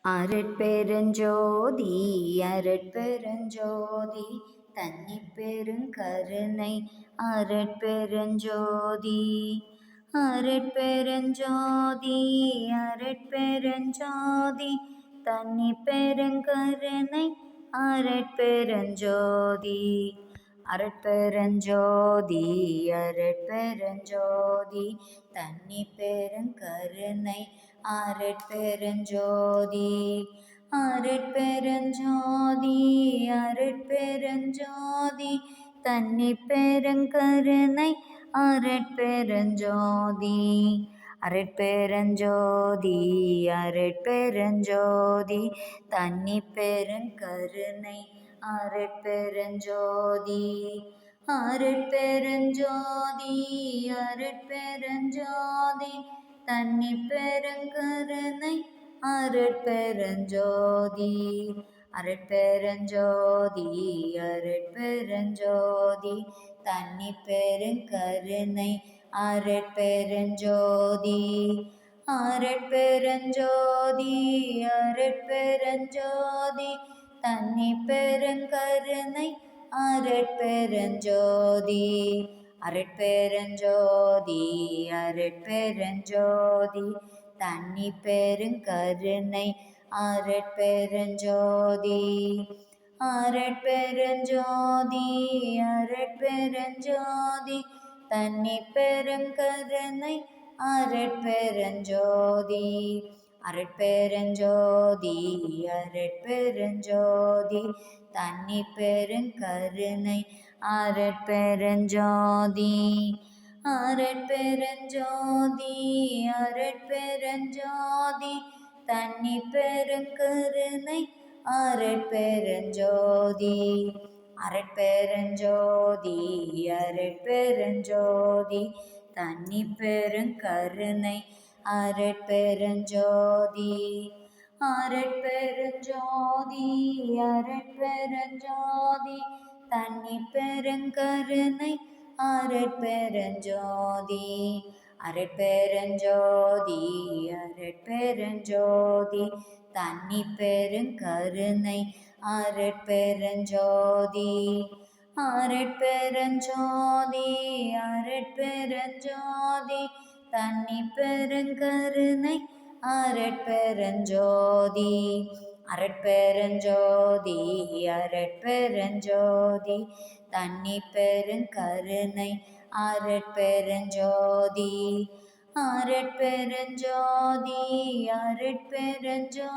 அருட்பெருஞ்சோதி அருட்பெருஞ்சோதி தன்னிப்பெருங்கருணை அருட்பெருஞ்சோதி அருட்பெருஞ்சோதி அருட்பெருஞ்சோதி தன்னிப்பெருங்கருணை அருட்பெருஞ்சோதி அருட்பெருஞ்சோதி அருட்பெருஞ்சோதி தன்னிப்பெருங்கருணை அருட்பெருஞ்சோதி அருட்பெருஞ்சோதி அருட்பெருஞ்சோதி தன்னிப்பெருங்கருணை அருட்பெருஞ்சோதி அருட்பெருஞ்சோதி அருட்பெருஞ்சோதி தன்னிப்பெருங்கருணை அருட்பெருஞ்சோதி அருட்பெருஞ்சோதி அருட்பெருஞ்சோதி தன்னிப்பெருங்கருணை அருட்பெருஞ்சோதி அருட்பெருஞ்சோதி அருட்பெருஞ்சோதி தன்னிப்பெருங்கருணை அருட்பெருஞ்சோதி அருட்பெருஞ்சோதி அருட்பெருஞ்சோதி தன்னிப்பெருங்கருணை அருட்பெருஞ்சோதி அருட்பெருஞ்சோதி அருட்பெருஞ்சோதி தன்னிப்பெருங்கருணை அருட்பெருஞ்சோதி அருட்பெருஞ்சோதி அருட்பெருஞ்சோதி தன்னிப்பெருங்கருணை அருட்பெருஞ்சோதி அருட்பெருஞ்சோதி அருட்பெருஞ்சோதி தன்னிப்பெருங்கருணை அருட்பெருஞ்சோதி அருட்பெருஞ்சோதி அருட்பெருஞ்சோதி தன்னிப்பெருங்கருணை அருட்பெருஞ்சோதி அருட்பெருஞ்சோதி அருட்பெருஞ்சோதி தன்னிப்பெருங்கருணை அருட்பெருஞ்சோதி அருட்பெருஞ்சோதி அருட்பெருஞ்சோதி தன்னிப்பெருங்கருணை அருட்பெருஞ்சோதி அருட்பெருஞ்சோதி அருட்பெருஞ்சோதி தன்னிப்பெருங்கருணை அருட்பெருஞ்சோதி அருட்பெருஞ்சோதி அருட்பெருஞ்சோதி தன்னிப்பெருங்கருணை அருட்பெருஞ்சோதி அருட்பெருஞ்சோதி அருட்பெருஞ்சோதி தன்னிப்பெருங்கருணை அருட்பெருஞ்சோதி அருட்பெருஞ்சோதி அருட்பெருஞ்சோதி